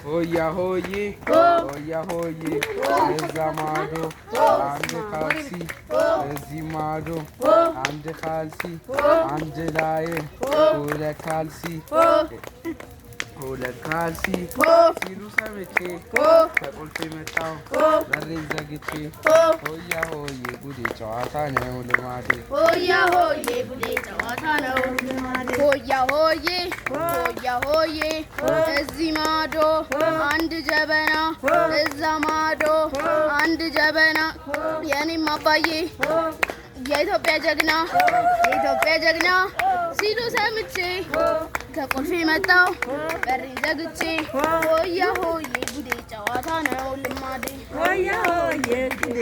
Hoya hoye, hoya hoye, ezamado, ande kalsi, ezimado, ande kalsi, ande laye, hole kalsi, hole kalsi, siru samete, kakolfe metao, darre zagite, hoya hoye, bude chawata ne ulumade. Hoya hoye, bude chawata ne ulumade. Hoya hoye, hoya hoye, ezimado. አንድ ጀበና እዛ ማዶ አንድ ጀበና የኔም አባዬ የኢትዮጵያ ጀግና ሲሉ ሰምቼ ከቁልፌ መጣው በሬን ዘግቼ ሆያ ሆዬ ጉዴ ጨዋታ ነው ልማዴ ሆያ ሆዬ ጉዴ